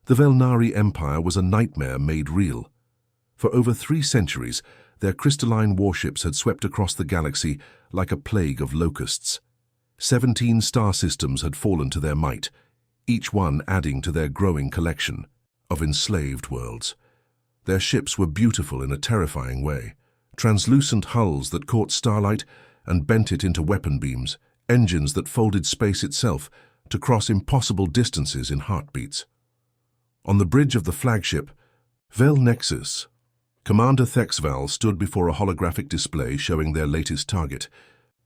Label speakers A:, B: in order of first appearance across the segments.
A: The Velnari Empire was a nightmare made real. For over 3 centuries, their crystalline warships had swept across the galaxy like a plague of locusts. 17 star systems had fallen to their might, each one adding to their growing collection of enslaved worlds. Their ships were beautiful in a terrifying way, translucent hulls that caught starlight and bent it into weapon beams, engines that folded space itself to cross impossible distances in heartbeats. On the bridge of the flagship, Vel Nexus, Commander Thexval stood before a holographic display showing their latest target.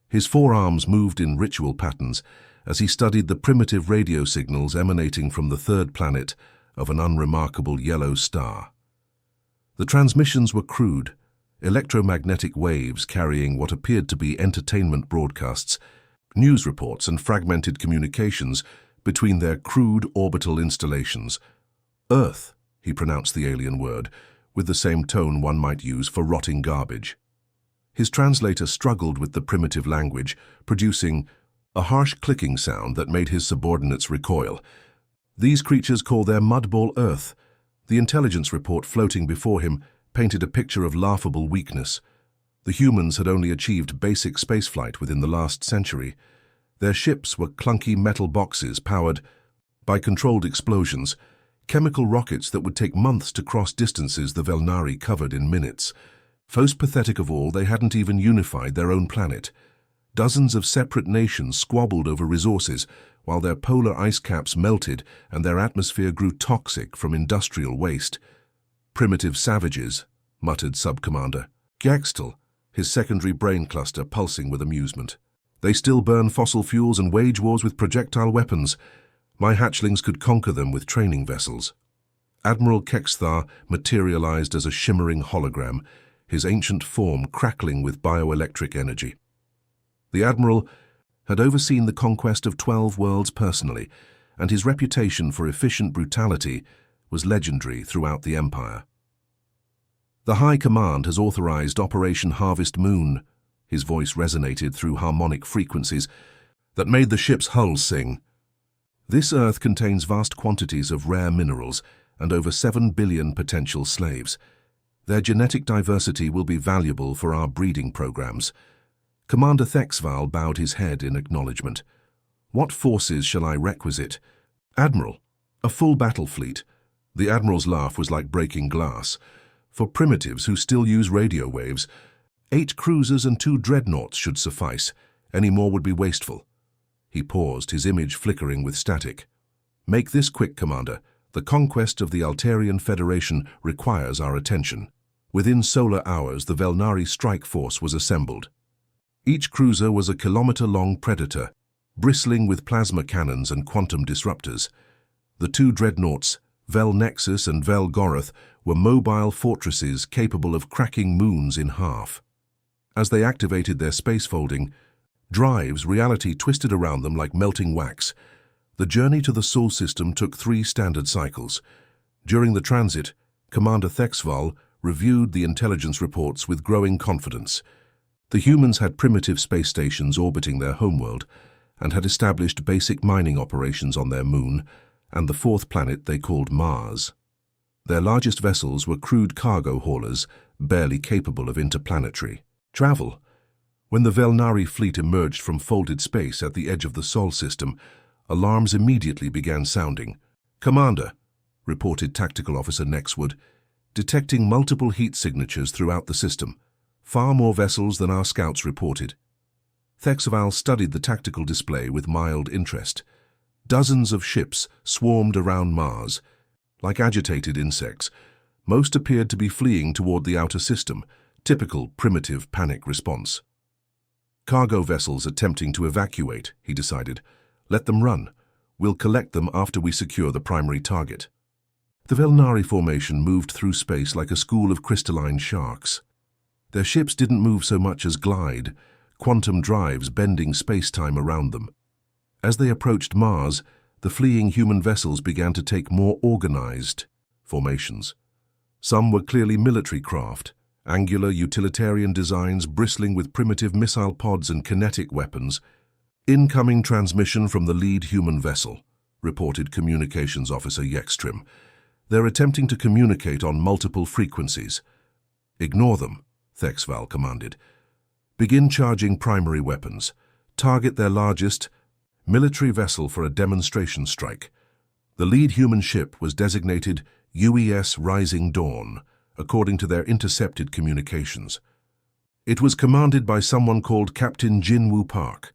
A: His forearms moved in ritual patterns as he studied the primitive radio signals emanating from the third planet of an unremarkable yellow star. The transmissions were crude, electromagnetic waves carrying what appeared to be entertainment broadcasts, news reports and fragmented communications between their crude orbital installations. Earth, he pronounced the alien word, with the same tone one might use for rotting garbage. His translator struggled with the primitive language, producing a harsh clicking sound that made his subordinates recoil. These creatures call their mudball Earth. The intelligence report floating before him painted a picture of laughable weakness. The humans had only achieved basic spaceflight within the last century. Their ships were clunky metal boxes powered by controlled explosions, chemical rockets that would take months to cross distances the Velnari covered in minutes. Most pathetic of all, they hadn't even unified their own planet. Dozens of separate nations squabbled over resources, while their polar ice caps melted and their atmosphere grew toxic from industrial waste. "Primitive savages," muttered Sub-Commander Gaxtel, his secondary brain cluster pulsing with amusement. "They still burn fossil fuels and wage wars with projectile weapons. My hatchlings could conquer them with training vessels." Admiral Kexthar materialized as a shimmering hologram, his ancient form crackling with bioelectric energy. The Admiral had overseen the conquest of 12 worlds personally, and his reputation for efficient brutality was legendary throughout the Empire. "The High Command has authorized Operation Harvest Moon." His voice resonated through harmonic frequencies that made the ship's hull sing. "This Earth contains vast quantities of rare minerals and over 7 billion potential slaves. Their genetic diversity will be valuable for our breeding programs." Commander Thexval bowed his head in acknowledgement. "What forces shall I requisite?" "Admiral, a full battle fleet." The Admiral's laugh was like breaking glass. "For primitives who still use radio waves, 8 cruisers and 2 dreadnoughts should suffice. Any more would be wasteful." He paused, his image flickering with static. "Make this quick, Commander. The conquest of the Altarian Federation requires our attention." Within solar hours, the Velnari strike force was assembled. Each cruiser was a kilometer-long predator, bristling with plasma cannons and quantum disruptors. The 2 dreadnoughts, Vel Nexus and Vel Goroth, were mobile fortresses capable of cracking moons in half. As they activated their space-folding drives, reality twisted around them like melting wax. The journey to the Sol system took 3 standard cycles. During the transit, Commander Thexval reviewed the intelligence reports with growing confidence. The humans had primitive space stations orbiting their homeworld and had established basic mining operations on their moon and the 4th planet they called Mars. Their largest vessels were crude cargo haulers, barely capable of interplanetary travel. When the Velnari fleet emerged from folded space at the edge of the Sol system, alarms immediately began sounding. "Commander," reported Tactical Officer Nexwood, detecting multiple heat signatures throughout the system. Far more vessels than our scouts reported. Thexval studied the tactical display with mild interest. Dozens of ships swarmed around Mars. Like agitated insects, most appeared to be fleeing toward the outer system, typical primitive panic response. "Cargo vessels attempting to evacuate," he decided. "Let them run. We'll collect them after we secure the primary target." The Velnari formation moved through space like a school of crystalline sharks. Their ships didn't move so much as glide, quantum drives bending space-time around them. As they approached Mars, the fleeing human vessels began to take more organized formations. Some were clearly military craft, angular utilitarian designs bristling with primitive missile pods and kinetic weapons. "Incoming transmission from the lead human vessel," reported Communications Officer Yekstrim. They're attempting to communicate on multiple frequencies. Ignore them, Thexval commanded. Begin charging primary weapons. Target their largest military vessel for a demonstration strike. The lead human ship was designated UES Rising Dawn, according to their intercepted communications. It was commanded by someone called Captain Jinwoo Park,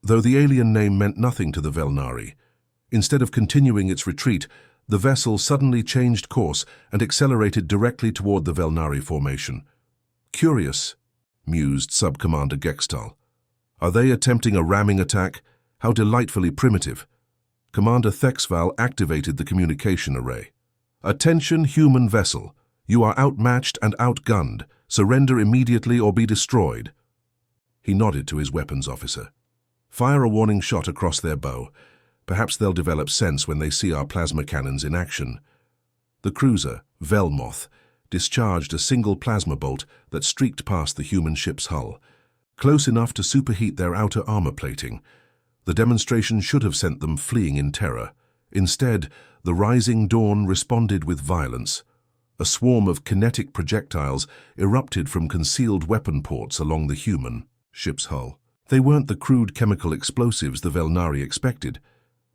A: though the alien name meant nothing to the Velnari. Instead of continuing its retreat, the vessel suddenly changed course and accelerated directly toward the Velnari formation. Curious, mused Sub-Commander Gextal. Are they attempting a ramming attack? How delightfully primitive. Commander Thexval activated the communication array. Attention, human vessel. You are outmatched and outgunned. Surrender immediately or be destroyed. He nodded to his weapons officer. Fire a warning shot across their bow. Perhaps they'll develop sense when they see our plasma cannons in action. The cruiser, Velmoth, discharged a single plasma bolt that streaked past the human ship's hull, close enough to superheat their outer armor plating. The demonstration should have sent them fleeing in terror. Instead, the Rising Dawn responded with violence. A swarm of kinetic projectiles erupted from concealed weapon ports along the human ship's hull. They weren't the crude chemical explosives the Velnari expected,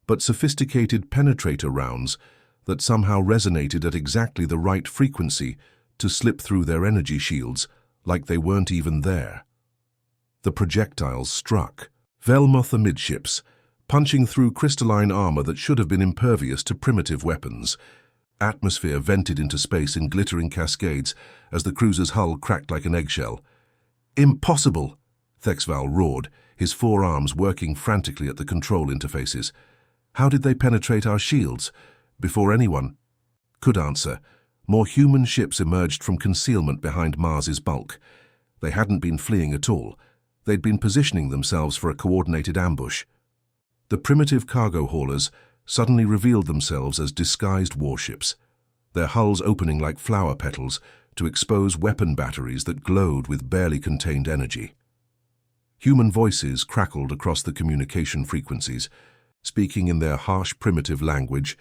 A: but sophisticated penetrator rounds that somehow resonated at exactly the right frequency to slip through their energy shields like they weren't even there. The projectiles struck Velmoth amidships, punching through crystalline armor that should have been impervious to primitive weapons. Atmosphere vented into space in glittering cascades as the cruiser's hull cracked like an eggshell. Impossible! Thexval roared, his forearms working frantically at the control interfaces. How did they penetrate our shields? Before anyone could answer, more human ships emerged from concealment behind Mars's bulk. They hadn't been fleeing at all. They'd been positioning themselves for a coordinated ambush. The primitive cargo haulers suddenly revealed themselves as disguised warships, their hulls opening like flower petals to expose weapon batteries that glowed with barely contained energy. Human voices crackled across the communication frequencies, speaking in their harsh primitive language,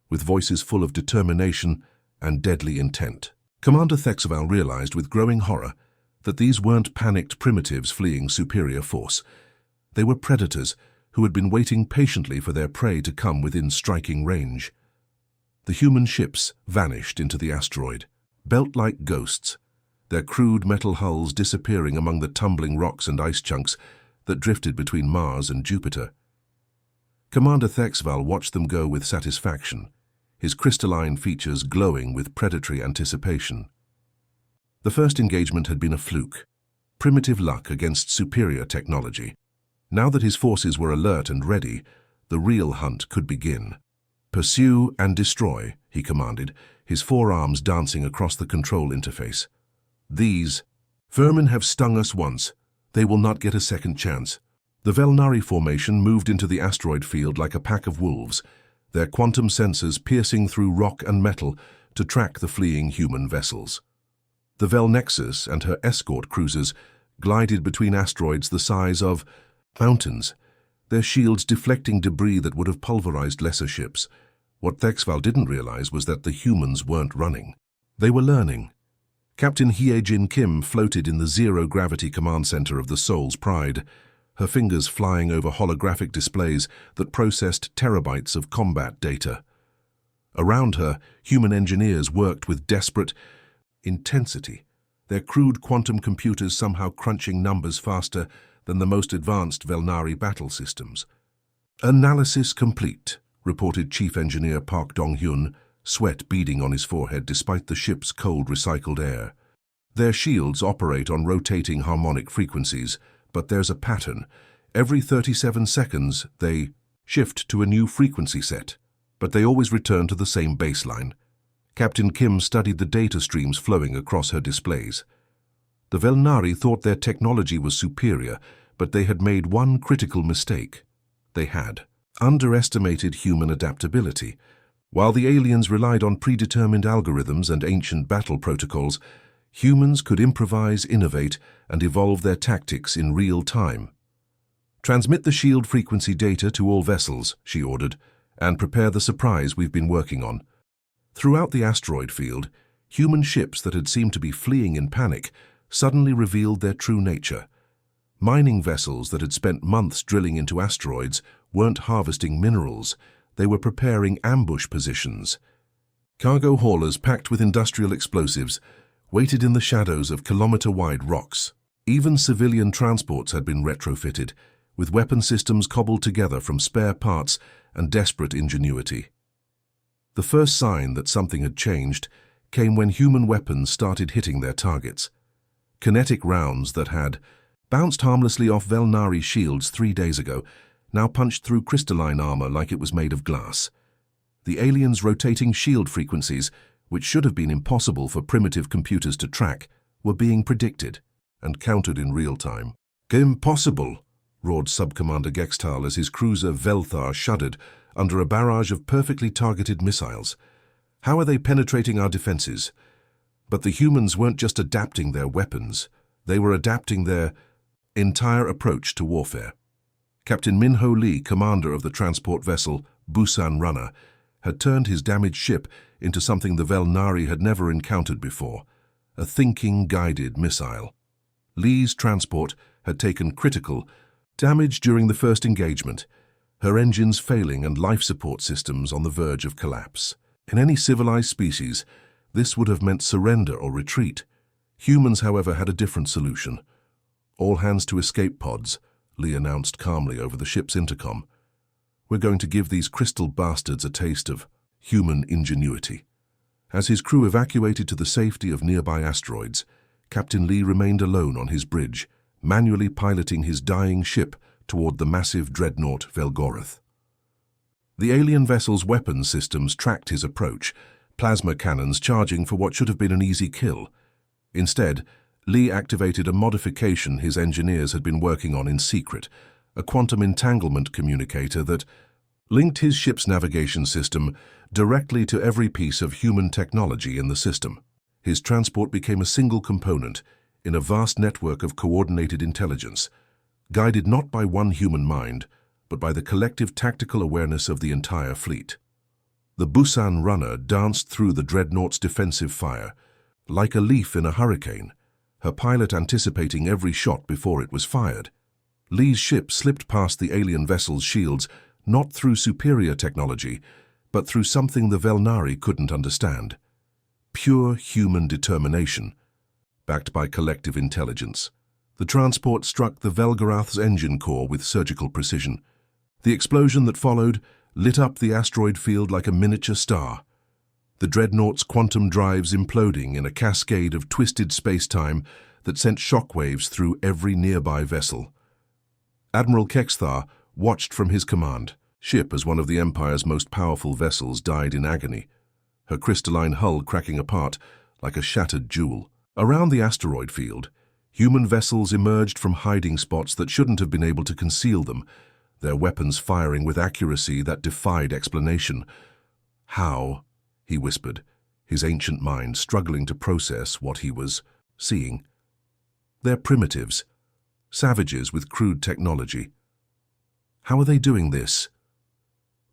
A: with voices full of determination and deadly intent. Commander Thexval realized with growing horror that these weren't panicked primitives fleeing superior force. They were predators who had been waiting patiently for their prey to come within striking range. The human ships vanished into the asteroid, belt like ghosts, their crude metal hulls disappearing among the tumbling rocks and ice chunks that drifted between Mars and Jupiter. Commander Thexval watched them go with satisfaction, his crystalline features glowing with predatory anticipation. The first engagement had been a fluke, primitive luck against superior technology. Now that his forces were alert and ready, the real hunt could begin. Pursue and destroy, he commanded, his forearms dancing across the control interface. These vermin have stung us once. They will not get a second chance. The Velnari formation moved into the asteroid field like a pack of wolves, their quantum sensors piercing through rock and metal to track the fleeing human vessels. The Velnexus and her escort cruisers glided between asteroids the size of mountains, their shields deflecting debris that would have pulverized lesser ships. What Thexval didn't realize was that the humans weren't running. They were learning. Captain Hyejin Kim floated in the zero-gravity command center of the Soul's Pride, her fingers flying over holographic displays that processed terabytes of combat data. Around her, human engineers worked with desperate intensity, their crude quantum computers somehow crunching numbers faster than the most advanced Velnari battle systems. Analysis complete, reported Chief Engineer Park Dong-hyun, sweat beading on his forehead despite the ship's cold recycled air. Their shields operate on rotating harmonic frequencies, but there's a pattern. Every 37 seconds, they shift to a new frequency set, but they always return to the same baseline. Captain Kim studied the data streams flowing across her displays. The Velnari thought their technology was superior, but they had made one critical mistake. They had underestimated human adaptability. While the aliens relied on predetermined algorithms and ancient battle protocols, humans could improvise, innovate, and evolve their tactics in real time. Transmit the shield frequency data to all vessels, she ordered, and prepare the surprise we've been working on. Throughout the asteroid field, human ships that had seemed to be fleeing in panic suddenly revealed their true nature. Mining vessels that had spent months drilling into asteroids weren't harvesting minerals, they were preparing ambush positions. Cargo haulers packed with industrial explosives waited in the shadows of kilometer-wide rocks. Even civilian transports had been retrofitted, with weapon systems cobbled together from spare parts and desperate ingenuity. The first sign that something had changed came when human weapons started hitting their targets. Kinetic rounds that had bounced harmlessly off Velnari shields 3 days ago now punched through crystalline armor like it was made of glass. The aliens' rotating shield frequencies, which should have been impossible for primitive computers to track, were being predicted and countered in real time. "Impossible!" roared Sub-Commander Gextal as his cruiser Velthar shuddered under a barrage of perfectly targeted missiles. "How are they penetrating our defenses?" But the humans weren't just adapting their weapons, they were adapting their entire approach to warfare. Captain Minho Lee, commander of the transport vessel Busan Runner, had turned his damaged ship into something the Velnari had never encountered before, a thinking, guided missile. Lee's transport had taken critical damage during the first engagement, her engines failing and life support systems on the verge of collapse. In any civilized species, this would have meant surrender or retreat. Humans, however, had a different solution. "All hands to escape pods," Lee announced calmly over the ship's intercom. "We're going to give these crystal bastards a taste of human ingenuity." As his crew evacuated to the safety of nearby asteroids, Captain Lee remained alone on his bridge, manually piloting his dying ship toward the massive dreadnought Velgoroth. The alien vessel's weapons systems tracked his approach, plasma cannons charging for what should have been an easy kill. Instead, Lee activated a modification his engineers had been working on in secret, a quantum entanglement communicator that linked his ship's navigation system directly to every piece of human technology in the system. His transport became a single component in a vast network of coordinated intelligence, guided not by one human mind, but by the collective tactical awareness of the entire fleet. The Busan Runner danced through the dreadnought's defensive fire, like a leaf in a hurricane, her pilot anticipating every shot before it was fired. Lee's ship slipped past the alien vessel's shields, not through superior technology, but through something the Velnari couldn't understand. Pure human determination, backed by collective intelligence. The transport struck the Velgoroth's engine core with surgical precision. The explosion that followed lit up the asteroid field like a miniature star, the dreadnought's quantum drives imploding in a cascade of twisted space-time that sent shockwaves through every nearby vessel. Admiral Kexthar watched from his command ship as one of the Empire's most powerful vessels died in agony, her crystalline hull cracking apart like a shattered jewel. Around the asteroid field, human vessels emerged from hiding spots that shouldn't have been able to conceal them, their weapons firing with accuracy that defied explanation. "How?" he whispered, his ancient mind struggling to process what he was seeing. "They're primitives, savages with crude technology. How are they doing this?"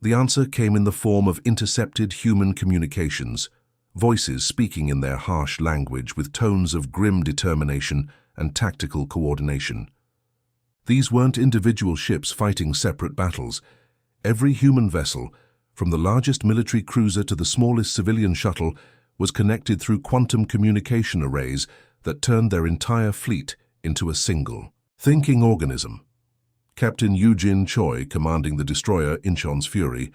A: The answer came in the form of intercepted human communications, voices speaking in their harsh language with tones of grim determination and tactical coordination. These weren't individual ships fighting separate battles. Every human vessel, from the largest military cruiser to the smallest civilian shuttle, was connected through quantum communication arrays that turned their entire fleet into a single, thinking organism. Captain Eugene Choi, commanding the destroyer Incheon's Fury,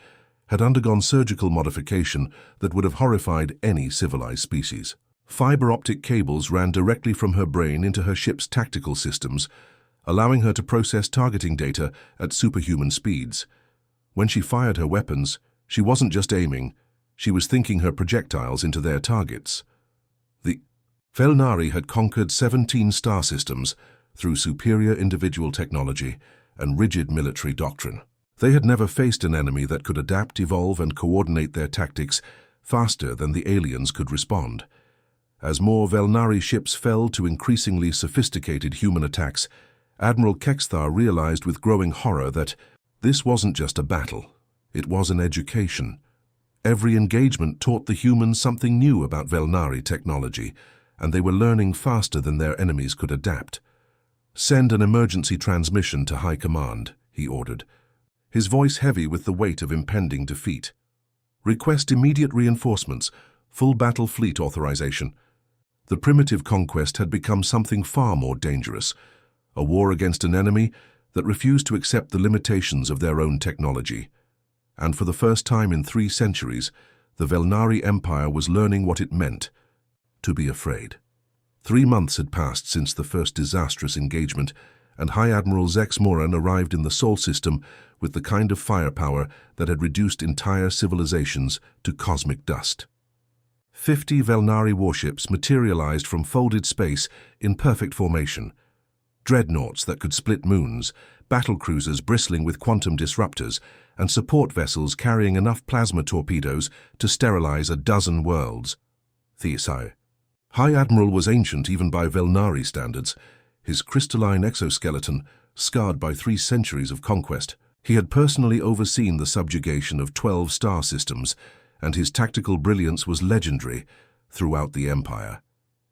A: had undergone surgical modification that would have horrified any civilized species. Fiber optic cables ran directly from her brain into her ship's tactical systems, allowing her to process targeting data at superhuman speeds. When she fired her weapons, she wasn't just aiming, she was thinking her projectiles into their targets. The Velnari had conquered 17 star systems through superior individual technology and rigid military doctrine. They had never faced an enemy that could adapt, evolve, and coordinate their tactics faster than the aliens could respond. As more Velnari ships fell to increasingly sophisticated human attacks, Admiral Kexthar realized with growing horror that this wasn't just a battle, it was an education. Every engagement taught the humans something new about Velnari technology, and they were learning faster than their enemies could adapt. "Send an emergency transmission to High Command," he ordered, his voice heavy with the weight of impending defeat. "Request immediate reinforcements, full battle fleet authorization." The primitive conquest had become something far more dangerous, a war against an enemy that refused to accept the limitations of their own technology. And for the first time in 3 centuries, the Velnari Empire was learning what it meant to be afraid. 3 months had passed since the first disastrous engagement, and High Admiral Zex Moran arrived in the Sol system with the kind of firepower that had reduced entire civilizations to cosmic dust. 50 Velnari warships materialized from folded space in perfect formation. Dreadnoughts that could split moons, battlecruisers bristling with quantum disruptors, and support vessels carrying enough plasma torpedoes to sterilize a dozen worlds. Theosai. High Admiral was ancient even by Velnari standards, his crystalline exoskeleton scarred by 3 centuries of conquest. He had personally overseen the subjugation of 12 star systems, and his tactical brilliance was legendary throughout the Empire.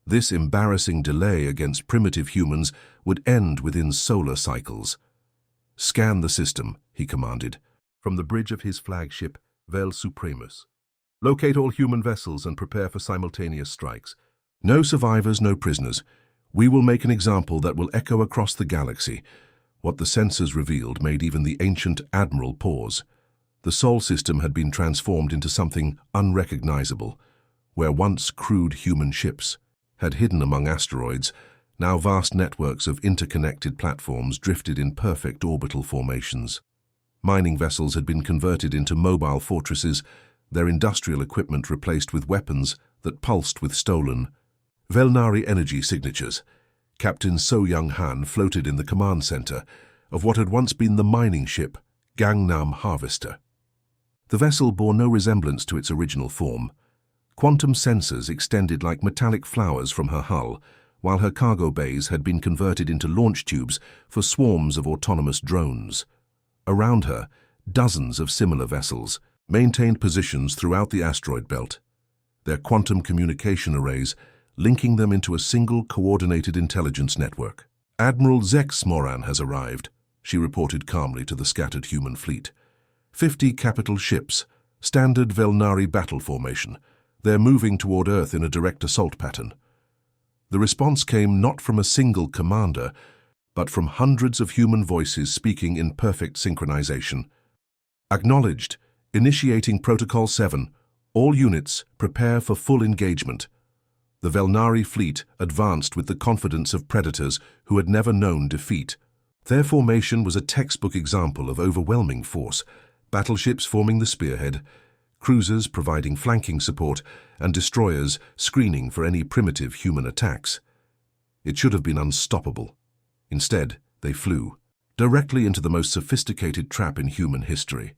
A: This embarrassing delay against primitive humans would end within solar cycles. "Scan the system," he commanded, from the bridge of his flagship, Vel Supremus. "Locate all human vessels and prepare for simultaneous strikes. No survivors, no prisoners. We will make an example that will echo across the galaxy." What the sensors revealed made even the ancient Admiral pause. The Sol system had been transformed into something unrecognizable. Where once crude human ships had hidden among asteroids, now vast networks of interconnected platforms drifted in perfect orbital formations. Mining vessels had been converted into mobile fortresses, their industrial equipment replaced with weapons that pulsed with stolen Velnari energy signatures. Captain So Young Han floated in the command center of what had once been the mining ship Gangnam Harvester. The vessel bore no resemblance to its original form. Quantum sensors extended like metallic flowers from her hull, while her cargo bays had been converted into launch tubes for swarms of autonomous drones. Around her, dozens of similar vessels maintained positions throughout the asteroid belt, their quantum communication arrays linking them into a single coordinated intelligence network. "Admiral Zex Moran has arrived," she reported calmly to the scattered human fleet. 50 capital ships, standard Velnari battle formation. They're moving toward Earth in a direct assault pattern. The response came not from a single commander, but from hundreds of human voices speaking in perfect synchronization. "Acknowledged. Initiating Protocol 7. All units, prepare for full engagement." The Velnari fleet advanced with the confidence of predators who had never known defeat. Their formation was a textbook example of overwhelming force, battleships forming the spearhead, cruisers providing flanking support, and destroyers screening for any primitive human attacks. It should have been unstoppable. Instead, they flew directly into the most sophisticated trap in human history.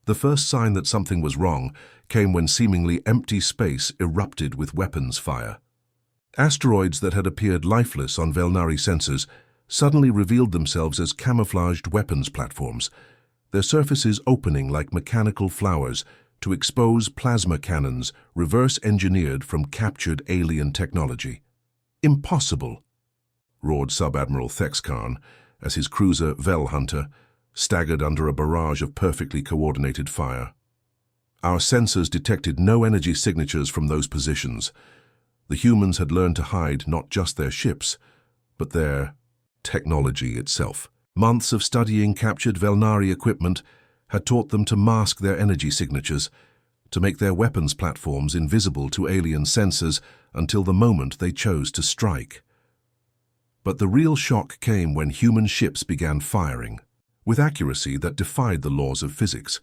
A: The first sign that something was wrong came when seemingly empty space erupted with weapons fire. Asteroids that had appeared lifeless on Velnari sensors suddenly revealed themselves as camouflaged weapons platforms, their surfaces opening like mechanical flowers to expose plasma cannons reverse-engineered from captured alien technology. "Impossible!" roared Sub-Admiral Thexkarn as his cruiser Vel Hunter staggered under a barrage of perfectly coordinated fire. "Our sensors detected no energy signatures from those positions." The humans had learned to hide not just their ships, but their technology itself. Months of studying captured Velnari equipment had taught them to mask their energy signatures, to make their weapons platforms invisible to alien sensors until the moment they chose to strike. But the real shock came when human ships began firing. With accuracy that defied the laws of physics,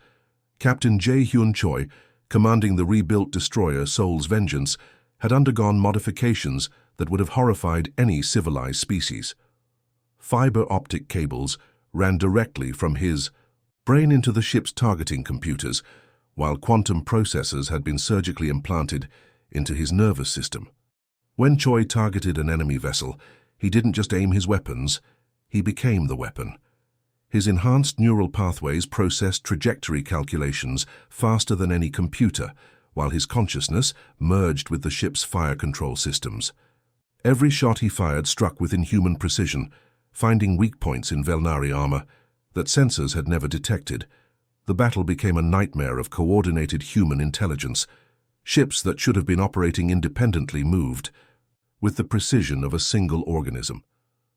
A: Captain Jae Hyun Choi, commanding the rebuilt destroyer Seoul's Vengeance, had undergone modifications that would have horrified any civilized species. Fiber optic cables ran directly from his brain into the ship's targeting computers, while quantum processors had been surgically implanted into his nervous system. When Choi targeted an enemy vessel, he didn't just aim his weapons, he became the weapon. His enhanced neural pathways processed trajectory calculations faster than any computer, while his consciousness merged with the ship's fire control systems. Every shot he fired struck with inhuman precision, finding weak points in Velnari armor that sensors had never detected. The battle became a nightmare of coordinated human intelligence. Ships that should have been operating independently moved with the precision of a single organism.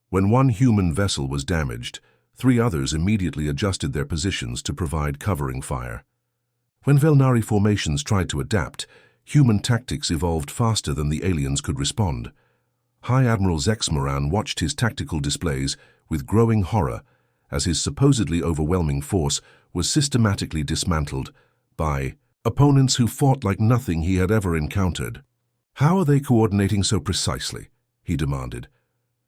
A: When one human vessel was damaged, 3 others immediately adjusted their positions to provide covering fire. When Velnari formations tried to adapt, human tactics evolved faster than the aliens could respond. High Admiral Zexmoran watched his tactical displays with growing horror as his supposedly overwhelming force was systematically dismantled by opponents who fought like nothing he had ever encountered. "How are they coordinating so precisely?" he demanded.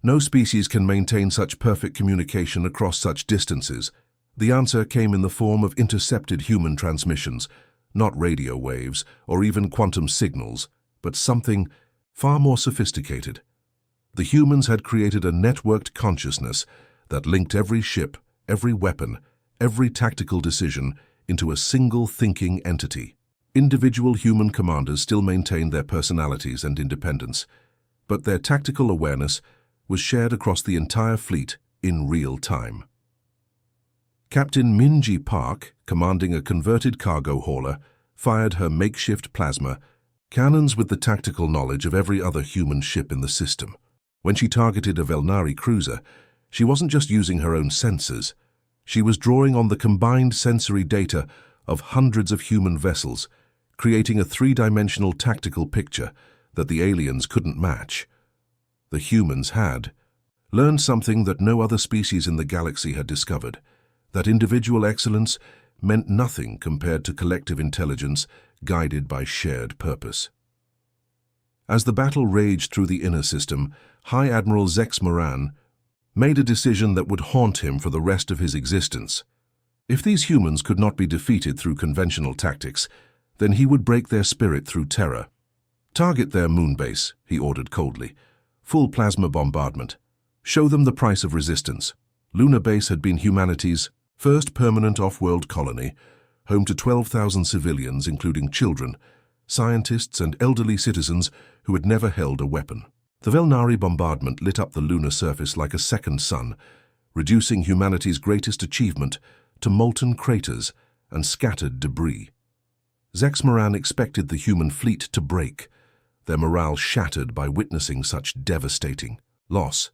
A: "No species can maintain such perfect communication across such distances." The answer came in the form of intercepted human transmissions, not radio waves or even quantum signals, but something far more sophisticated. The humans had created a networked consciousness that linked every ship, every weapon, every tactical decision into a single thinking entity. Individual human commanders still maintained their personalities and independence, but their tactical awareness was shared across the entire fleet in real time. Captain Minji Park, commanding a converted cargo hauler, fired her makeshift plasma cannons with the tactical knowledge of every other human ship in the system. When she targeted a Velnari cruiser, she wasn't just using her own sensors. She was drawing on the combined sensory data of hundreds of human vessels, creating a 3-dimensional tactical picture that the aliens couldn't match. The humans had learned something that no other species in the galaxy had discovered, that individual excellence meant nothing compared to collective intelligence guided by shared purpose. As the battle raged through the inner system, High Admiral Zexmoran made a decision that would haunt him for the rest of his existence. If these humans could not be defeated through conventional tactics, then he would break their spirit through terror. "Target their moon base," he ordered coldly. "Full plasma bombardment. Show them the price of resistance." Lunar Base had been humanity's first permanent off-world colony, home to 12,000 civilians, including children, scientists, and elderly citizens who had never held a weapon. The Velnari bombardment lit up the lunar surface like a second sun, reducing humanity's greatest achievement to molten craters and scattered debris. Zexmoran expected the human fleet to break, their morale shattered by witnessing such devastating loss.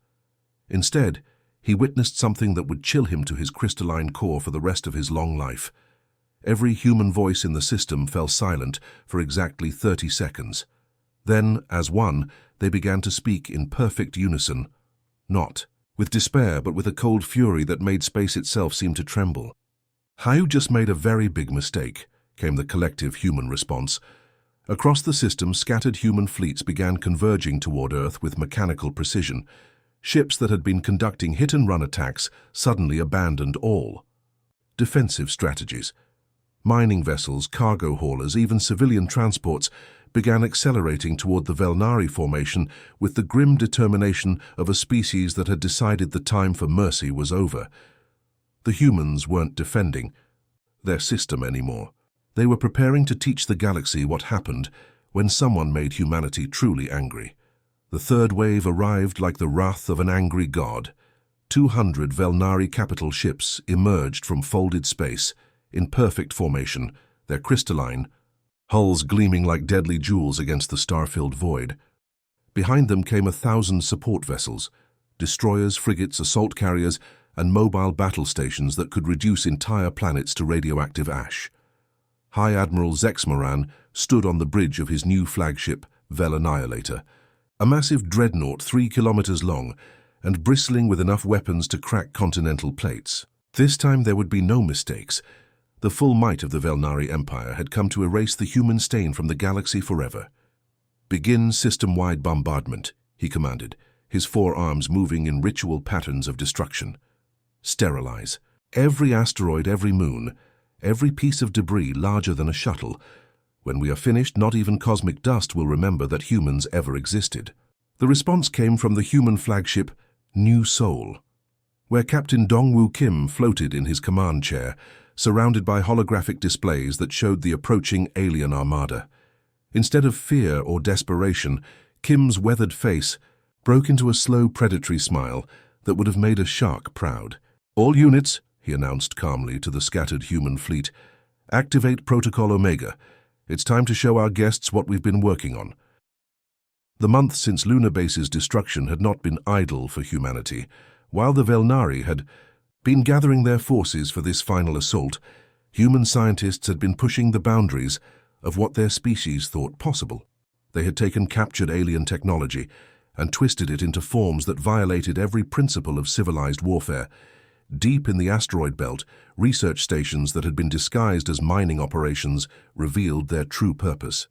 A: Instead, he witnessed something that would chill him to his crystalline core for the rest of his long life. Every human voice in the system fell silent for exactly 30 seconds. Then, as one, they began to speak in perfect unison, not with despair but with a cold fury that made space itself seem to tremble. "You just made a very big mistake," came the collective human response. Across the system, scattered human fleets began converging toward Earth with mechanical precision. Ships that had been conducting hit-and-run attacks suddenly abandoned all defensive strategies. Mining vessels, cargo haulers, even civilian transports began accelerating toward the Velnari formation with the grim determination of a species that had decided the time for mercy was over. The humans weren't defending their system anymore. They were preparing to teach the galaxy what happened when someone made humanity truly angry. The third wave arrived like the wrath of an angry god. 200 Velnari capital ships emerged from folded space, in perfect formation, their crystalline hulls gleaming like deadly jewels against the star-filled void. Behind them came 1,000 support vessels, destroyers, frigates, assault carriers, and mobile battle stations that could reduce entire planets to radioactive ash. High Admiral Zexmoran stood on the bridge of his new flagship, Vel Annihilator, a massive dreadnought 3 kilometers long and bristling with enough weapons to crack continental plates. This time there would be no mistakes. The full might of the Velnari Empire had come to erase the human stain from the galaxy forever. "Begin system-wide bombardment," he commanded, his forearms moving in ritual patterns of destruction. "Sterilize every asteroid, every moon, every piece of debris larger than a shuttle. When we are finished, not even cosmic dust will remember that humans ever existed." The response came from the human flagship, New Soul. where Captain Dongwoo Kim floated in his command chair, surrounded by holographic displays that showed the approaching alien armada. Instead of fear or desperation, Kim's weathered face broke into a slow predatory smile that would have made a shark proud. "All units," he announced calmly to the scattered human fleet, "activate Protocol Omega. It's time to show our guests what we've been working on." The month since Lunar Base's destruction had not been idle for humanity. While the Velnari had been gathering their forces for this final assault, human scientists had been pushing the boundaries of what their species thought possible. They had taken captured alien technology and twisted it into forms that violated every principle of civilized warfare. Deep in the asteroid belt, research stations that had been disguised as mining operations revealed their true purpose.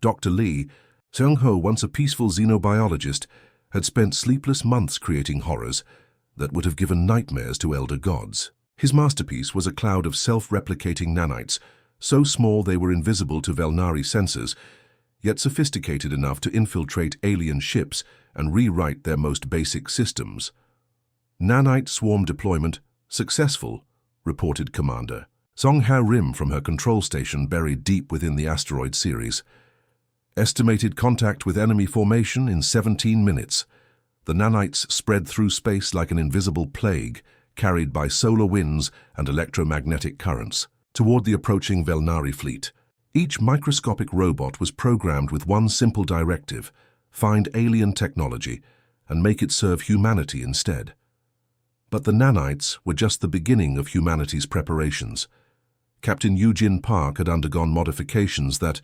A: Dr. Lee, Seung-ho, once a peaceful xenobiologist, had spent sleepless months creating horrors that would have given nightmares to elder gods. His masterpiece was a cloud of self-replicating nanites, so small they were invisible to Velnari sensors, yet sophisticated enough to infiltrate alien ships and rewrite their most basic systems. "Nanite swarm deployment successful," reported Commander Song-ha Rim from her control station buried deep within the asteroid series. "Estimated contact with enemy formation in 17 minutes. The nanites spread through space like an invisible plague, carried by solar winds and electromagnetic currents, toward the approaching Velnari fleet. Each microscopic robot was programmed with one simple directive: find alien technology and make it serve humanity instead." But the nanites were just the beginning of humanity's preparations. Captain Eugene Park had undergone modifications that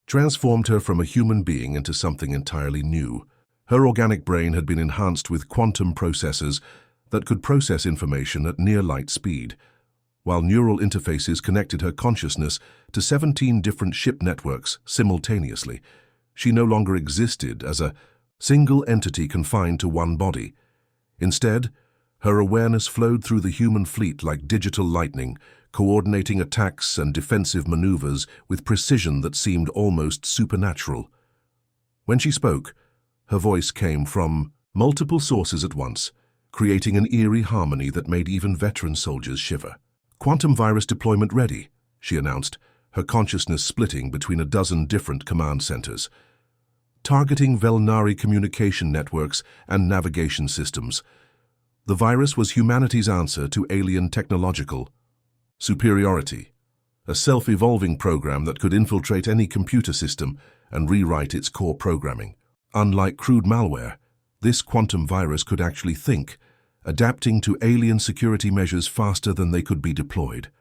A: transformed her from a human being into something entirely new. Her organic brain had been enhanced with quantum processors that could process information at near-light speed, while neural interfaces connected her consciousness to 17 different ship networks simultaneously. She no longer existed as a single entity confined to one body. Instead, her awareness flowed through the human fleet like digital lightning, coordinating attacks and defensive maneuvers with precision that seemed almost supernatural. When she spoke, her voice came from multiple sources at once, creating an eerie harmony that made even veteran soldiers shiver. "Quantum virus deployment ready," she announced, her consciousness splitting between a dozen different command centers. Targeting Velnari communication networks and navigation systems. The virus was humanity's answer to alien technological superiority, a self-evolving program that could infiltrate any computer system and rewrite its core programming. Unlike crude malware, this quantum virus could actually think, adapting to alien security measures faster than they could be deployed.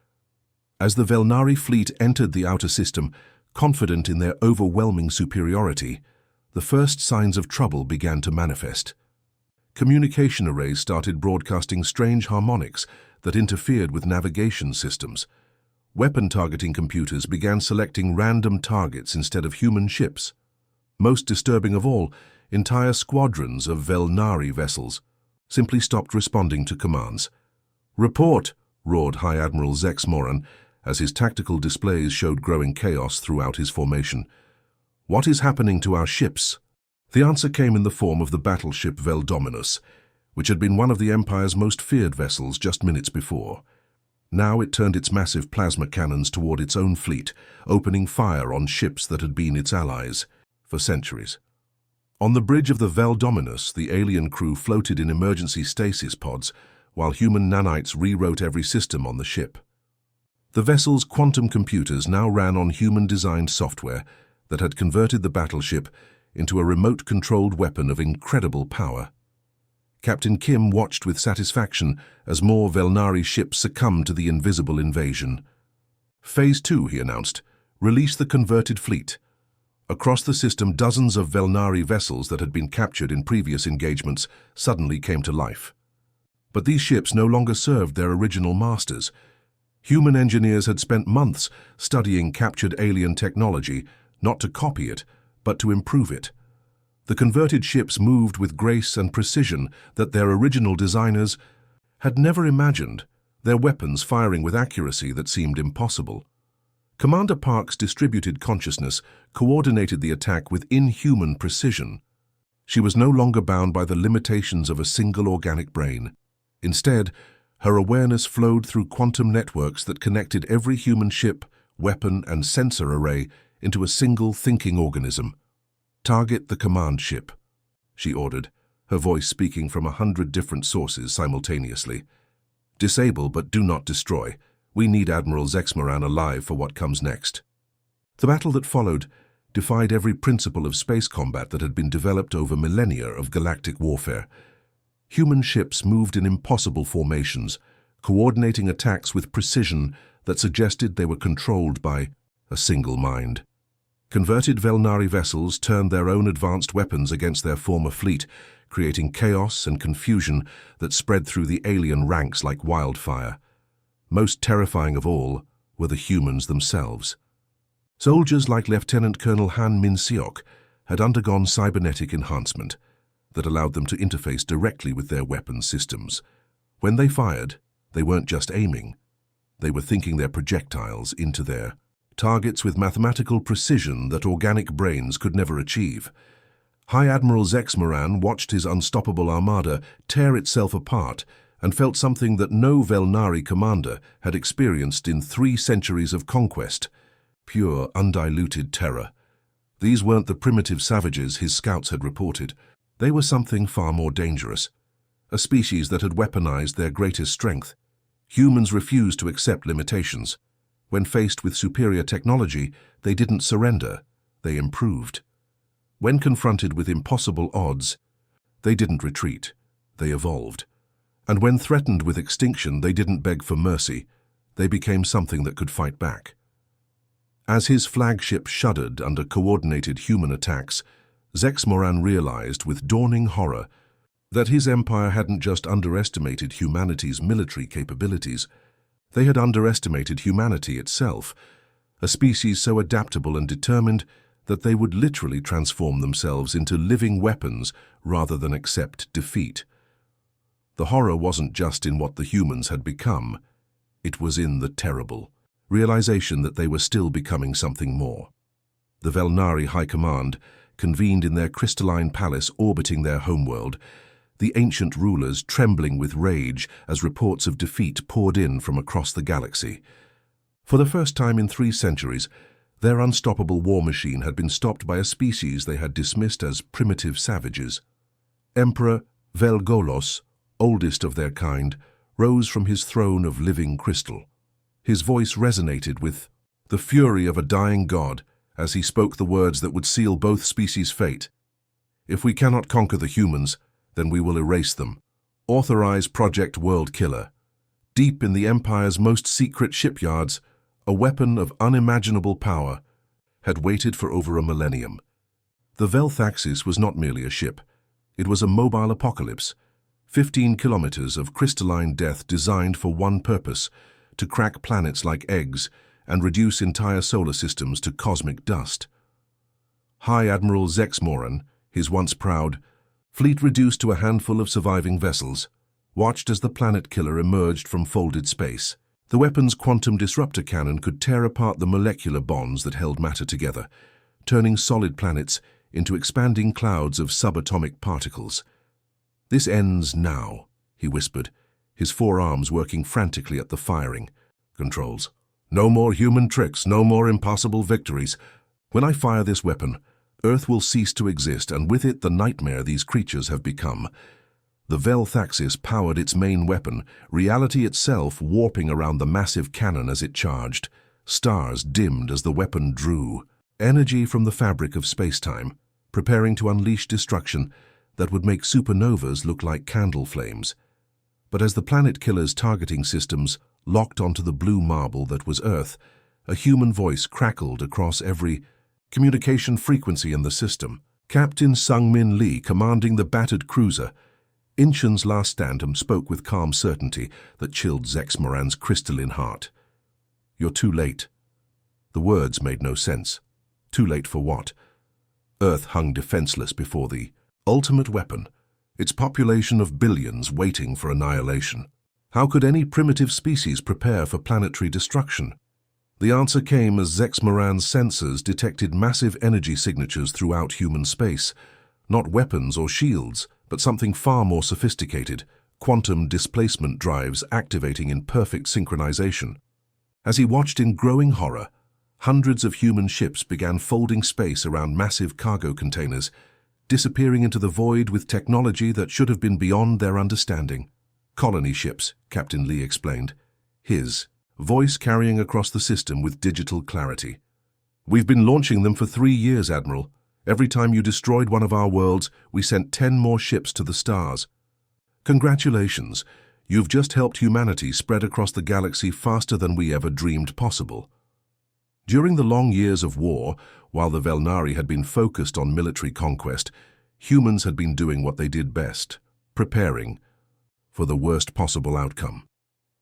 A: As the Velnari fleet entered the outer system, confident in their overwhelming superiority, the first signs of trouble began to manifest. Communication arrays started broadcasting strange harmonics that interfered with navigation systems. Weapon targeting computers began selecting random targets instead of human ships. Most disturbing of all, entire squadrons of Velnari vessels simply stopped responding to commands. "Report!" roared High Admiral Zex Moran as his tactical displays showed growing chaos throughout his formation. "What is happening to our ships?" The answer came in the form of the battleship Veldominus, which had been one of the Empire's most feared vessels just minutes before. Now it turned its massive plasma cannons toward its own fleet, opening fire on ships that had been its allies for centuries. On the bridge of the Veldominus, the alien crew floated in emergency stasis pods, while human nanites rewrote every system on the ship. The vessel's quantum computers now ran on human-designed software that had converted the battleship into a remote-controlled weapon of incredible power. Captain Kim watched with satisfaction as more Velnari ships succumbed to the invisible invasion. "Phase 2, he announced. "Release the converted fleet." Across the system, dozens of Velnari vessels that had been captured in previous engagements suddenly came to life. But these ships no longer served their original masters. Human engineers had spent months studying captured alien technology, not to copy it, but to improve it. The converted ships moved with grace and precision that their original designers had never imagined, their weapons firing with accuracy that seemed impossible. Commander Park's distributed consciousness coordinated the attack with inhuman precision. She was no longer bound by the limitations of a single organic brain. Instead, her awareness flowed through quantum networks that connected every human ship, weapon, and sensor array into a single thinking organism. "Target the command ship," she ordered, her voice speaking from 100 different sources simultaneously. "Disable but do not destroy. We need Admiral Zexmoran alive for what comes next." The battle that followed defied every principle of space combat that had been developed over millennia of galactic warfare. Human ships moved in impossible formations, coordinating attacks with precision that suggested they were controlled by a single mind. Converted Velnari vessels turned their own advanced weapons against their former fleet, creating chaos and confusion that spread through the alien ranks like wildfire. Most terrifying of all were the humans themselves. Soldiers like Lieutenant Colonel Han Min-seok had undergone cybernetic enhancement that allowed them to interface directly with their weapon systems. When they fired, they weren't just aiming. They were thinking their projectiles into their targets with mathematical precision that organic brains could never achieve. High Admiral Zexmoran watched his unstoppable armada tear itself apart and felt something that no Velnari commander had experienced in 3 centuries of conquest: pure, undiluted terror. These weren't the primitive savages his scouts had reported. They were something far more dangerous, a species that had weaponized their greatest strength. Humans refused to accept limitations. When faced with superior technology, they didn't surrender, they improved. When confronted with impossible odds, they didn't retreat, they evolved. And when threatened with extinction, they didn't beg for mercy, they became something that could fight back. As his flagship shuddered under coordinated human attacks, Zexmoran realized with dawning horror that his empire hadn't just underestimated humanity's military capabilities, they had underestimated humanity itself, a species so adaptable and determined that they would literally transform themselves into living weapons rather than accept defeat. The horror wasn't just in what the humans had become, it was in the terrible realization that they were still becoming something more. The Velnari High Command convened in their crystalline palace orbiting their homeworld, the ancient rulers trembling with rage as reports of defeat poured in from across the galaxy. For the first time in 3 centuries, their unstoppable war machine had been stopped by a species they had dismissed as primitive savages. Emperor Velgolos, oldest of their kind, rose from his throne of living crystal. His voice resonated with the fury of a dying god as he spoke the words that would seal both species' fate. "If we cannot conquer the humans, then we will erase them. Authorize Project World Killer." Deep in the Empire's most secret shipyards, a weapon of unimaginable power had waited for over a millennium. The Velthaxis was not merely a ship. It was a mobile apocalypse, 15 kilometers of crystalline death designed for one purpose: to crack planets like eggs and reduce entire solar systems to cosmic dust. High Admiral Zexmoran, his once proud fleet reduced to a handful of surviving vessels, watched as the planet killer emerged from folded space. The weapon's quantum disruptor cannon could tear apart the molecular bonds that held matter together, turning solid planets into expanding clouds of subatomic particles. "This ends now," he whispered, his 4 arms working frantically at the firing controls. "No more human tricks, no more impossible victories. When I fire this weapon, Earth will cease to exist, and with it the nightmare these creatures have become." The Velthaxis powered its main weapon, reality itself warping around the massive cannon as it charged. Stars dimmed as the weapon drew energy from the fabric of space-time, preparing to unleash destruction that would make supernovas look like candle flames. But as the planet killer's targeting systems locked onto the blue marble that was Earth, a human voice crackled across every communication frequency in the system. Captain Sungmin Lee, commanding the battered cruiser, Inchen's last tandem, spoke with calm certainty that chilled Zexmoran's crystalline heart. "You're too late." The words made no sense. Too late for what? Earth hung defenseless before the ultimate weapon, its population of billions waiting for annihilation. How could any primitive species prepare for planetary destruction? The answer came as Zexmoran's sensors detected massive energy signatures throughout human space. Not weapons or shields, but something far more sophisticated: quantum displacement drives activating in perfect synchronization. As he watched in growing horror, hundreds of human ships began folding space around massive cargo containers, disappearing into the void with technology that should have been beyond their understanding. Colony ships, Captain Lee explained, his voice carrying across the system with digital clarity. "We've been launching them for 3 years, Admiral. Every time you destroyed one of our worlds, we sent 10 more ships to the stars. Congratulations, you've just helped humanity spread across the galaxy faster than we ever dreamed possible." During the long years of war, while the Velnari had been focused on military conquest, humans had been doing what they did best, preparing for the worst possible outcome.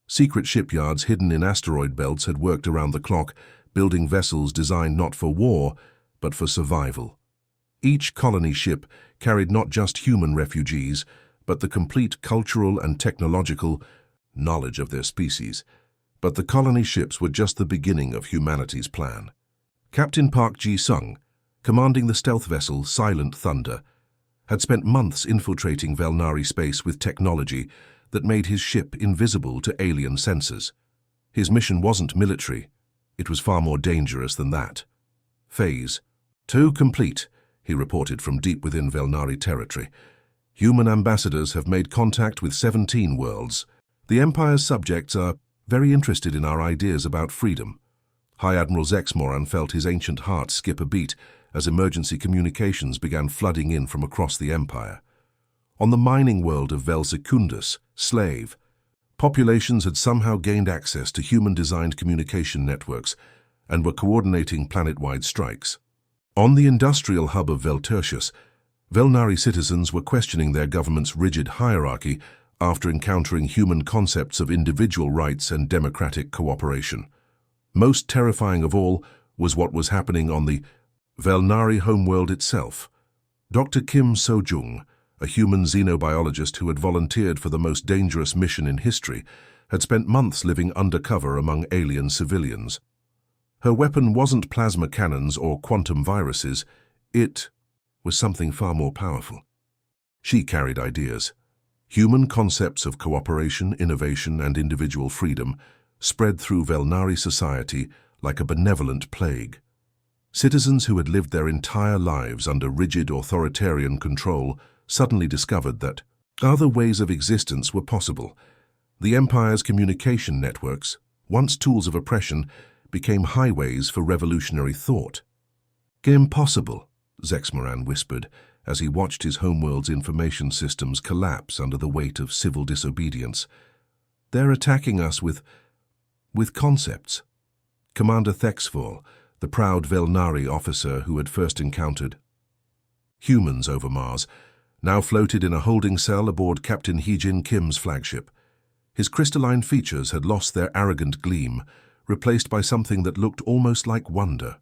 A: Secret shipyards hidden in asteroid belts had worked around the clock, building vessels designed not for war, but for survival. Each colony ship carried not just human refugees, but the complete cultural and technological knowledge of their species. But the colony ships were just the beginning of humanity's plan. Captain Park Ji-sung, commanding the stealth vessel Silent Thunder, had spent months infiltrating Velnari space with technology that made his ship invisible to alien sensors. His mission wasn't military. It was far more dangerous than that. "Phase 2 complete," he reported from deep within Velnari territory. "Human ambassadors have made contact with 17 worlds. The Empire's subjects are very interested in our ideas about freedom." High Admiral Zexmoran felt his ancient heart skip a beat as emergency communications began flooding in from across the Empire. On the mining world of Vel Secundus, Slave, populations had somehow gained access to human-designed communication networks and were coordinating planet-wide strikes. On the industrial hub of Vel Tertius, Velnari citizens were questioning their government's rigid hierarchy after encountering human concepts of individual rights and democratic cooperation. Most terrifying of all was what was happening on the Velnari homeworld itself. Dr. Kim So-jung, a human xenobiologist who had volunteered for the most dangerous mission in history, had spent months living undercover among alien civilians. Her weapon wasn't plasma cannons or quantum viruses. It was something far more powerful. She carried ideas. Human concepts of cooperation, innovation, and individual freedom spread through Velnari society like a benevolent plague. Citizens who had lived their entire lives under rigid authoritarian control suddenly discovered that other ways of existence were possible. The Empire's communication networks, once tools of oppression, became highways for revolutionary thought. "Impossible," Zexmoran whispered as he watched his homeworld's information systems collapse under the weight of civil disobedience. "They're attacking us with concepts." Commander Thexfall, the proud Velnari officer who had first encountered humans over Mars, now floated in a holding cell aboard Captain Heejin Kim's flagship. His crystalline features had lost their arrogant gleam, replaced by something that looked almost like wonder.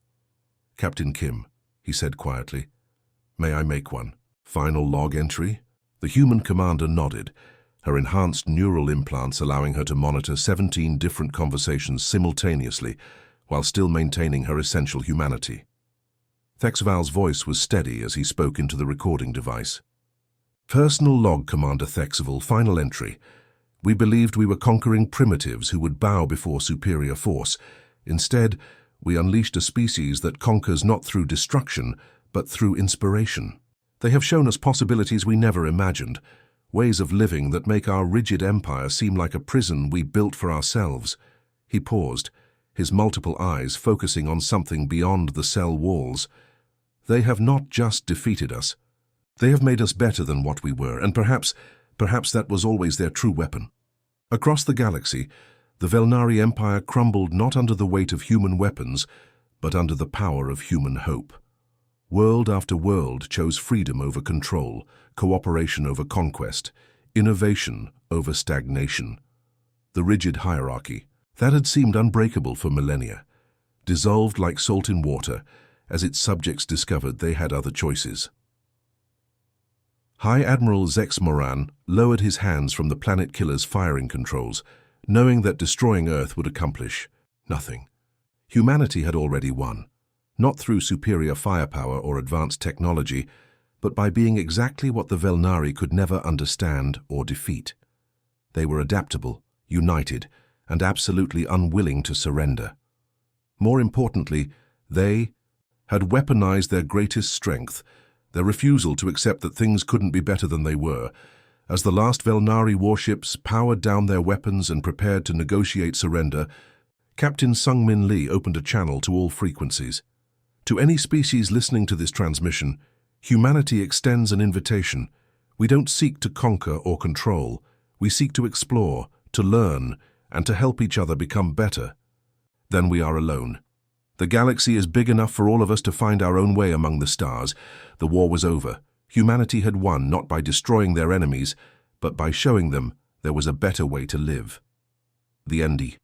A: "Captain Kim," he said quietly, "may I make one final log entry?" The human commander nodded, her enhanced neural implants allowing her to monitor 17 different conversations simultaneously while still maintaining her essential humanity. Thexval's voice was steady as he spoke into the recording device. "Personal log, Commander Thexval, final entry. We believed we were conquering primitives who would bow before superior force. Instead, we unleashed a species that conquers not through destruction, but through inspiration. They have shown us possibilities we never imagined, ways of living that make our rigid empire seem like a prison we built for ourselves." He paused, his multiple eyes focusing on something beyond the cell walls. "They have not just defeated us. They have made us better than what we were, and perhaps that was always their true weapon." Across the galaxy, the Velnari Empire crumbled not under the weight of human weapons, but under the power of human hope. World after world chose freedom over control, cooperation over conquest, innovation over stagnation. The rigid hierarchy, that had seemed unbreakable for millennia, dissolved like salt in water as its subjects discovered they had other choices. High Admiral Zexmoran lowered his hands from the planet killer's firing controls, knowing that destroying Earth would accomplish nothing. Humanity had already won, not through superior firepower or advanced technology, but by being exactly what the Velnari could never understand or defeat. They were adaptable, united, and absolutely unwilling to surrender. More importantly, they had weaponized their greatest strength, their refusal to accept that things couldn't be better than they were. As the last Velnari warships powered down their weapons and prepared to negotiate surrender, Captain Sung-Min Lee opened a channel to all frequencies. To any species listening to this transmission, humanity extends an invitation. We don't seek to conquer or control. We seek to explore, to learn, and to help each other become better. Then we are alone. The galaxy is big enough for all of us to find our own way among the stars. The war was over. Humanity had won not by destroying their enemies, but by showing them there was a better way to live. The Endi.